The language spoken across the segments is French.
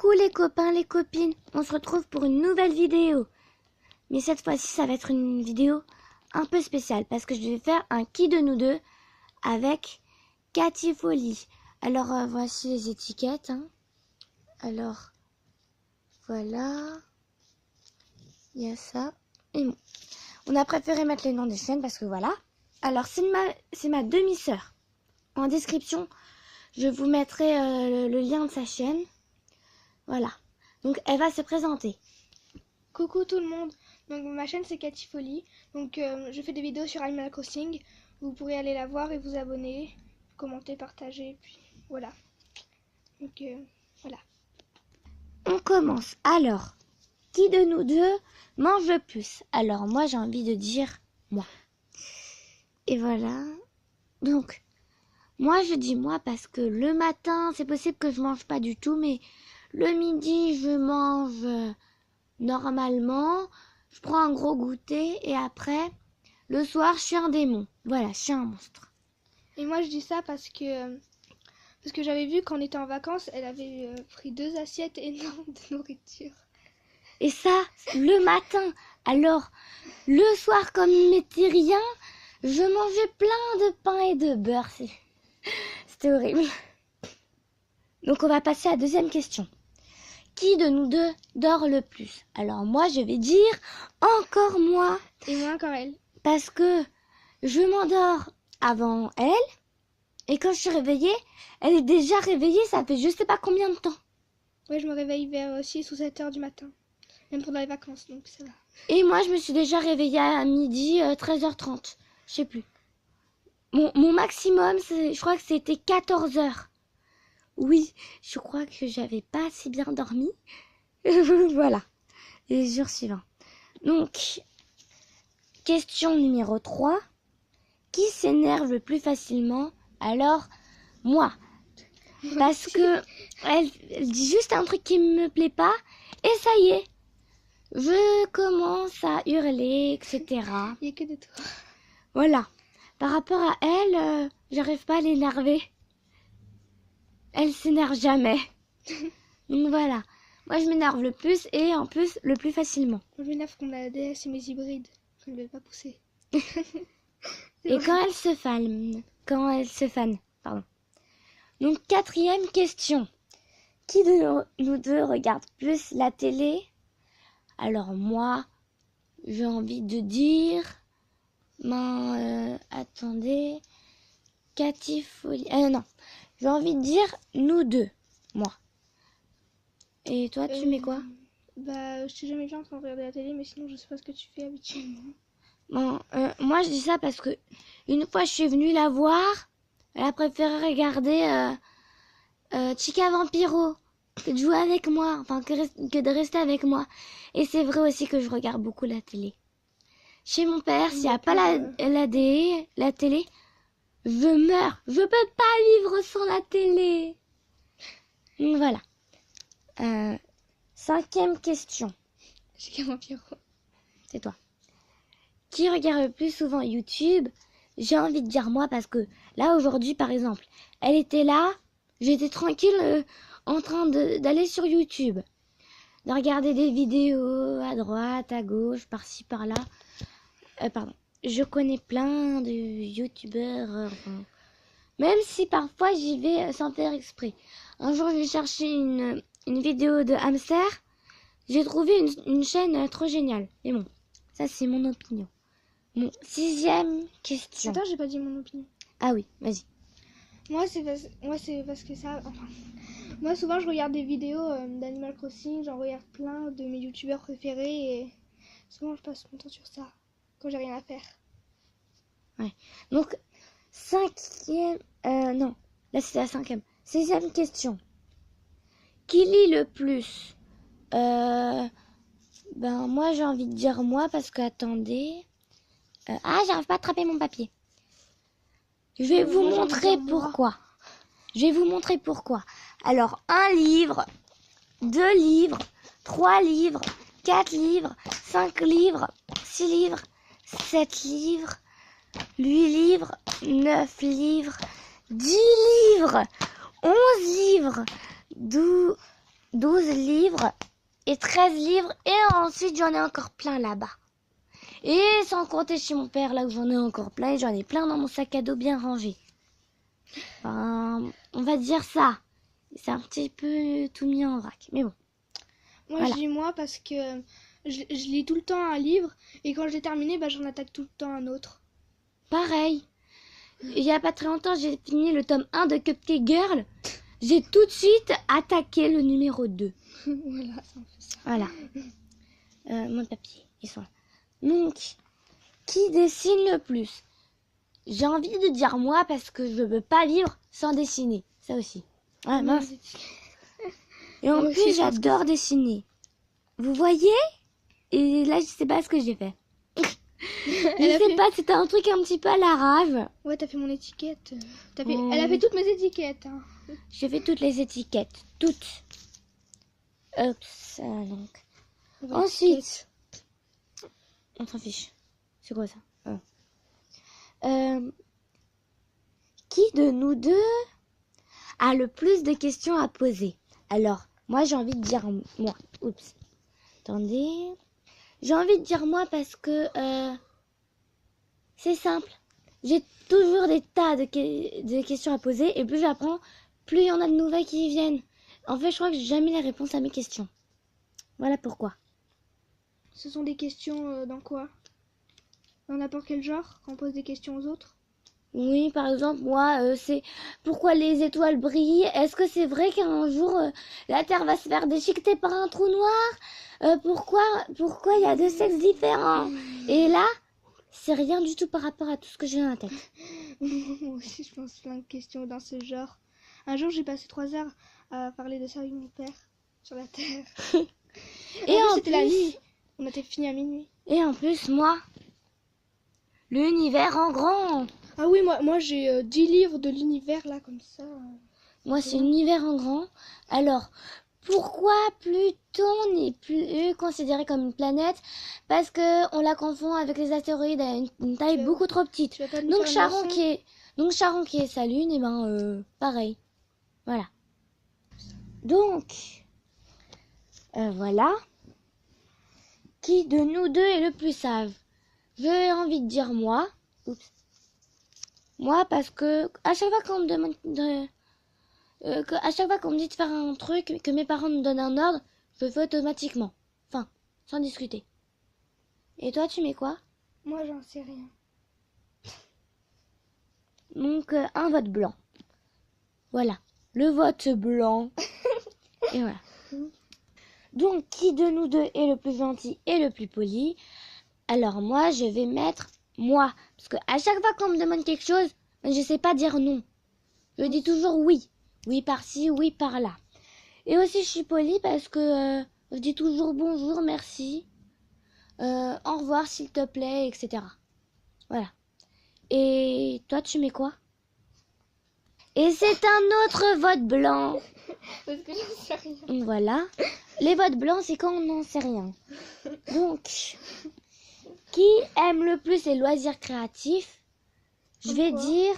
Coucou les copains, les copines, on se retrouve pour une nouvelle vidéo. Mais cette fois-ci, ça va être une vidéo un peu spéciale parce que je vais faire un qui de nous deux avec Cathy Folly. Alors, voici les étiquettes. Hein. Alors, voilà. Il y a ça. Et bon. On a préféré mettre les noms des chaînes parce que voilà. Alors, c'est ma demi-sœur. En description, je vous mettrai le lien de sa chaîne. Voilà. Donc, elle va se présenter. Coucou tout le monde, donc ma chaîne c'est Cathy Folly, donc je fais des vidéos sur Animal Crossing, vous pourrez aller la voir et vous abonner, commenter, partager, puis voilà. Donc voilà. On commence. Alors, qui de nous deux mange le plus? Alors, moi j'ai envie de dire moi. Et voilà. Donc, moi je dis moi parce que le matin, c'est possible que je mange pas du tout, mais le midi, je mange normalement. Je prends un gros goûter et après, le soir, je suis un démon. Voilà, je suis un monstre. Et moi je dis ça parce que j'avais vu quand on était en vacances, elle avait pris 2 assiettes énormes de nourriture. Et ça, le matin. Alors, le soir, comme il m'était rien, je mangeais plein de pain et de beurre. C'était horrible. Donc, on va passer à la deuxième question. Qui de nous deux dort le plus? Alors, moi, je vais dire encore moi. Et moi encore elle. Parce que je m'endors avant elle. Et quand je suis réveillée, elle est déjà réveillée. Ça fait je sais pas combien de temps. Ouais, je me réveille vers 6 ou 7 heures du matin. Même pendant les vacances, donc ça va. Et moi, je me suis déjà réveillée à midi, 13h30. Je sais plus. Mon maximum, je crois que c'était 14h. Oui, je crois que j'avais pas assez bien dormi. Voilà. Les jours suivants. Donc, question numéro 3. Qui s'énerve le plus facilement? Alors, moi. Parce que elle dit juste un truc qui me plaît pas. Et ça y est. Je commence à hurler, etc. Il n'y a que de toi. Voilà. Par rapport à elle, j'arrive pas à l'énerver. Elle s'énerve jamais. Donc voilà. Moi, je m'énerve le plus et en plus, le plus facilement. Moi je m'énerve qu'on a des mes hybrides. Je ne vais pas pousser. Et quand elle se fane. Pardon. Donc, quatrième question. Qui de nous deux regarde plus la télé? Alors moi, j'ai envie de dire... attendez... Cathy Folly... non. J'ai envie de dire nous deux. Moi. Et toi, tu mets quoi? Bah, je t'ai jamais vu en train de regarder la télé, mais sinon je sais pas ce que tu fais habituellement. Bon, moi je dis ça parce que une fois je suis venue la voir, elle a préféré regarder Chica Vampiro que de jouer avec moi, enfin que de rester avec moi. Et c'est vrai aussi que je regarde beaucoup la télé. Chez mon père, s'il n'y a pas la télé, je meurs. Je peux pas vivre sans la télé. Donc voilà. 5e question. Chica Vampiro. C'est toi. Qui regarde le plus souvent YouTube? J'ai envie de dire moi parce que là aujourd'hui par exemple, elle était là, j'étais tranquille en train d'aller sur YouTube, de regarder des vidéos à droite, à gauche, par-ci, par-là. Pardon. Je connais plein de YouTubeurs, même si parfois j'y vais sans faire exprès. Un jour j'ai cherché une vidéo de hamster, j'ai trouvé une chaîne trop géniale. Mais bon, ça c'est mon opinion. Bon, 6e question. Attends, j'ai pas dit mon opinion. Ah oui, vas-y. Moi, c'est parce que ça... Enfin, moi, souvent, je regarde des vidéos d'Animal Crossing. J'en regarde plein de mes youtubeurs préférés. Et souvent, je passe mon temps sur ça. Quand j'ai rien à faire. Ouais. Donc, 5e... non, là, c'est la 5e. 6e question. Qui lit le plus? Moi, j'ai envie de dire moi parce que, attendez... j'arrive pas à attraper mon papier. Je vais vous montrer pourquoi. Je vais vous montrer pourquoi. Alors, 1 livre, 2 livres, 3 livres, 4 livres, 5 livres, 6 livres, 7 livres, 8 livres, 9 livres, 10 livres, 11 livres, 12, 12 livres et 13 livres. Et ensuite, j'en ai encore plein là-bas. Et sans compter chez mon père, là où j'en ai encore plein. Et j'en ai plein dans mon sac à dos bien rangé. Enfin, on va dire ça. C'est un petit peu tout mis en vrac. Mais bon. Moi, Voilà. je dis moi parce que je lis tout le temps un livre et quand je l'ai terminé, j'en attaque tout le temps un autre. Pareil. Il y a pas très longtemps, j'ai fini le tome 1 de Cupcake Girl. J'ai tout de suite attaqué le numéro 2. Voilà, ça en fait ça. Voilà. Mon papier, ils sont là. Donc, qui dessine le plus? J'ai envie de dire moi parce que je veux pas vivre sans dessiner. Ça aussi. Ah, mince. Et en Moi plus, aussi, je pense j'adore dessiner. Vous voyez? Et là, je sais pas ce que j'ai fait. Je sais pas, c'était un truc un petit peu à la rage. Ouais, t'as fait mon étiquette. Elle a fait toutes mes étiquettes. Hein. J'ai fait toutes les étiquettes. Toutes. Oups, donc. Ensuite, on s'en fiche. C'est quoi ça? Qui de nous deux a le plus de questions à poser? Alors, moi j'ai envie de dire moi. Oups. Attendez. J'ai envie de dire moi parce que c'est simple. J'ai toujours des tas de questions à poser et plus j'apprends, plus il y en a de nouvelles qui viennent. En fait, je crois que j'ai jamais les réponses à mes questions. Voilà pourquoi. Ce sont des questions dans quoi? Dans n'importe quel genre, quand on pose des questions aux autres? Oui, par exemple, moi, c'est pourquoi les étoiles brillent? Est-ce que c'est vrai qu'un jour, la Terre va se faire déchiqueter par un trou noir? Pourquoi il y a deux sexes différents? Et là, c'est rien du tout par rapport à tout ce que j'ai dans la tête. Moi aussi, je pense plein de questions dans ce genre. Un jour, j'ai passé 3 heures à parler de ça avec mon père sur la Terre. Et en c'était la plus- nuit. On était fini à minuit. Et en plus, moi, l'univers en grand. Ah oui, moi j'ai 10 livres de l'univers là, comme ça. Moi, c'est l'univers en grand. Alors, pourquoi Pluton n'est plus considéré comme une planète? Parce que on la confond avec les astéroïdes à une taille Tu vas- beaucoup trop petite. Tu vas pas nous Donc faire une Charon leçon Charon qui est sa lune, et ben pareil. Voilà. Donc voilà. Qui de nous deux est le plus sage? J'ai envie de dire moi. Oups. Moi parce que à chaque fois qu'on me demande à chaque fois qu'on me dit de faire un truc, que mes parents me donnent un ordre, je le fais automatiquement. Enfin, sans discuter. Et toi, tu mets quoi? Moi, j'en sais rien. Donc, un vote blanc. Voilà. Le vote blanc. Et voilà. Donc, qui de nous deux est le plus gentil et le plus poli? Alors, moi, je vais mettre moi. Parce que à chaque fois qu'on me demande quelque chose, je sais pas dire non. Je dis toujours oui. Oui par-ci, oui par-là. Et aussi, je suis polie parce que je dis toujours bonjour, merci, au revoir, s'il te plaît, etc. Voilà. Et toi, tu mets quoi? Et c'est un autre vote blanc. Parce que j'en sais rien. Voilà. Les votes blancs, c'est quand on n'en sait rien. Donc, qui aime le plus les loisirs créatifs? Je vais dire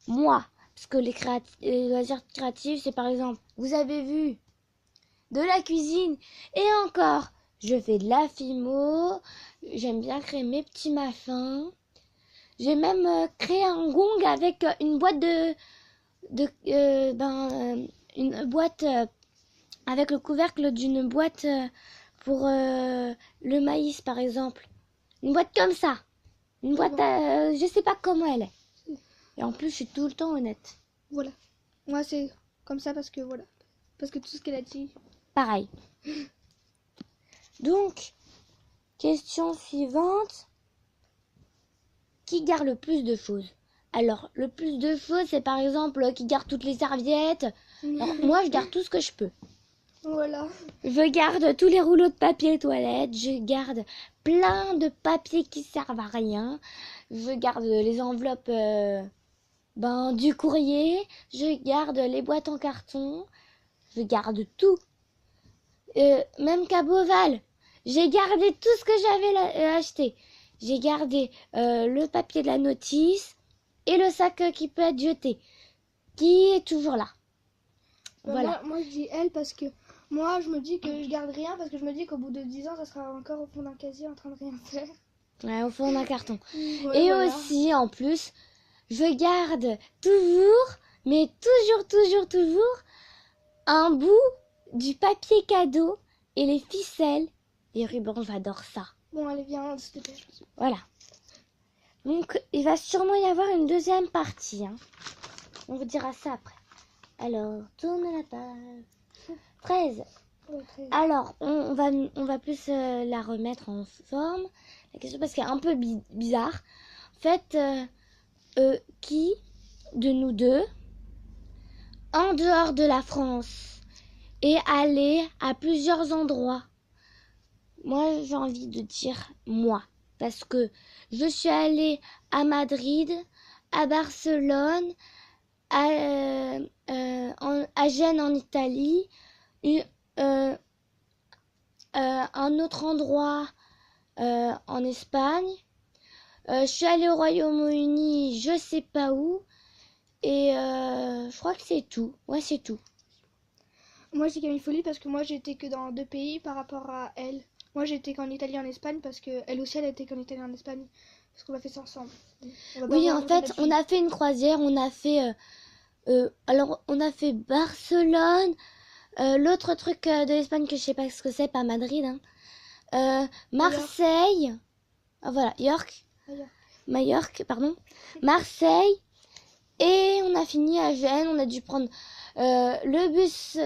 moi. Parce que les loisirs créatifs, c'est par exemple, vous avez vu, de la cuisine. Et encore, je fais de la phimo. J'aime bien créer mes petits machins. J'ai même créé un gong avec une boîte une boîte avec le couvercle d'une boîte pour le maïs par exemple. Une boîte comme ça. Une boîte, je sais pas comment elle est. Et en plus, je suis tout le temps honnête. Voilà. Moi, c'est comme ça parce que voilà. Parce que tout ce qu'elle a dit. Pareil. Donc, question suivante. Qui garde le plus de choses? Alors, le plus de choses, c'est par exemple qui garde toutes les serviettes. Alors, moi, je garde tout ce que je peux. Voilà. Je garde tous les rouleaux de papier toilette. Je garde plein de papiers qui servent à rien. Je garde les enveloppes du courrier. Je garde les boîtes en carton. Je garde tout. Même qu'à Beauval, j'ai gardé tout ce que j'avais acheté. J'ai gardé le papier de la notice et le sac qui peut être jeté, qui est toujours là. Voilà. Moi, je dis elle parce que moi, je me dis que je garde rien parce que je me dis qu'au bout de 10 ans, ça sera encore au fond d'un casier en train de rien faire. Ouais, au fond d'un carton. Ouais, Et voilà. aussi, en plus, je garde mais toujours, un bout du papier cadeau et les ficelles, les rubans, j'adore ça. Bon, allez, viens, s'il te plaît. Voilà. Donc, il va sûrement y avoir une deuxième partie. Hein. On vous dira ça après. Alors, tourne la page. 13. Ouais, très bien. Alors, on va plus la remettre en forme. La question, parce qu'elle est un peu bizarre. En fait, qui de nous deux, en dehors de la France, est allé à plusieurs endroits? Moi, j'ai envie de dire moi. Parce que je suis allée à Madrid, à Barcelone, à Gênes en Italie, un autre endroit en Espagne. Je suis allée au Royaume-Uni, je sais pas où. Et je crois que c'est tout. Ouais, c'est tout. Moi, j'ai Camille Folie parce que moi, j'étais que dans 2 pays par rapport à elle. Moi, j'étais qu'en Italie et en Espagne parce que elle aussi, elle était qu'en Italie et en Espagne. Parce qu'on a fait ça ensemble. Oui, en fait, on a fait une croisière. On a fait... alors, on a fait Barcelone. L'autre truc de l'Espagne que je sais pas ce que c'est, pas Madrid. Hein. Marseille. Ah, voilà, Majorque, pardon. Marseille. Et on a fini à Gênes. On a dû prendre le bus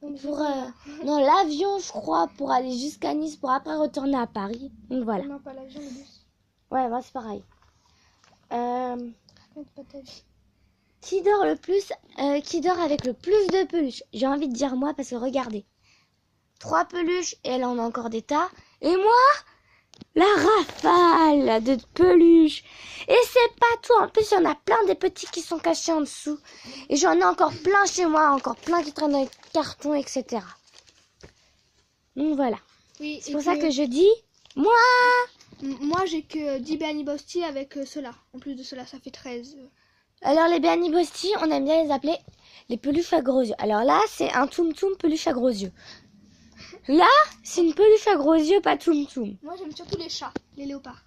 non, l'avion, je crois, pour aller jusqu'à Nice, pour après retourner à Paris. Donc voilà. Non, pas l'avion, le bus. Ouais, bah, c'est pareil. Qui dort le plus qui dort avec le plus de peluches? J'ai envie de dire moi, parce que regardez. 3 peluches, et elle en a encore des tas. Et moi, la rafale de peluches. Et c'est pas tout. En plus, il y en a plein des petits qui sont cachés en dessous. Et j'en ai encore plein chez moi. Encore plein qui traînent dans les cartons, etc. Donc voilà. Oui, c'est pour ça que je dis moi. Moi, j'ai que 10 Bernie Bosti avec cela. En plus de cela, ça fait 13. Alors, les Bernie Bosti, on aime bien les appeler les peluches à gros yeux. Alors là, c'est un Toum Toum peluche à gros yeux. Là, c'est une peluche à gros yeux, pas Toum Toum. Moi, j'aime surtout les chats, les léopards.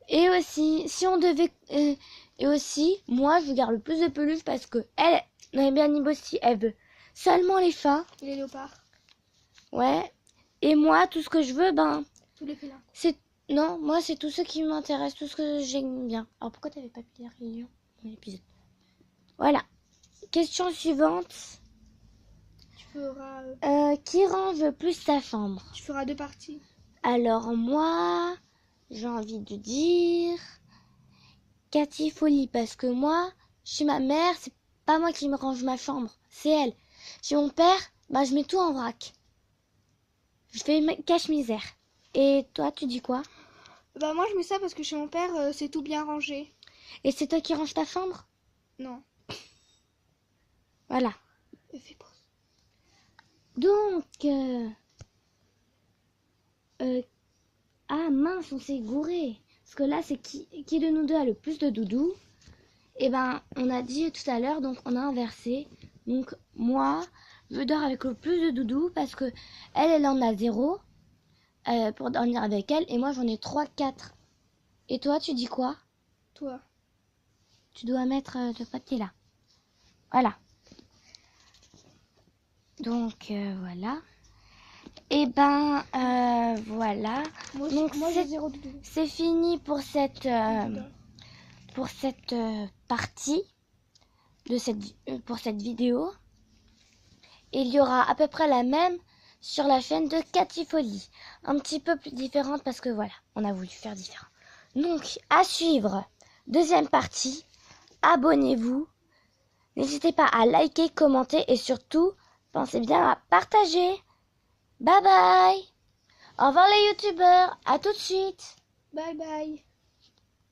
Et aussi, si on devait... et aussi, moi, je garde le plus de peluches parce que elle, dans les Bernie Bosti, elle veut seulement les chats. Et les léopards. Ouais. Et moi, tout ce que je veux, tous les félins. Non, moi, c'est tout ce qui m'intéresse, tout ce que j'aime bien. Alors, pourquoi t'avais pas pris la réunion dans l'épisode? Voilà. Question suivante. Tu feras... qui range plus sa chambre? Tu feras 2 parties. Alors, moi, j'ai envie de dire... Cathy Folie, parce que moi, chez ma mère, c'est pas moi qui me range ma chambre, c'est elle. Chez mon père, je mets tout en vrac. Je fais cache-misère. Et toi, tu dis quoi? Moi, je mets ça parce que chez mon père, c'est tout bien rangé. Et c'est toi qui ranges ta chambre? Non. Voilà. Fais pause. Donc... ah mince, on s'est gouré. Parce que là, c'est qui de nous deux a le plus de doudou? Et on a dit tout à l'heure, donc on a inversé. Donc moi, je dors avec le plus de doudou parce que elle en a 0 pour dormir avec elle. Et moi, j'en ai 3, 4. Et toi, tu dis quoi? Toi. Tu dois mettre ce papier là. Voilà. Donc voilà. Et voilà. Donc moi j'ai 0 doudou. C'est fini pour cette partie pour cette vidéo. Et il y aura à peu près la même sur la chaîne de Cathy Folie. Un petit peu plus différente parce que voilà, on a voulu faire différent. Donc à suivre, deuxième partie. Abonnez-vous. N'hésitez pas à liker, commenter et surtout, pensez bien à partager. Bye bye. Au revoir les youtubeurs. À tout de suite. Bye bye.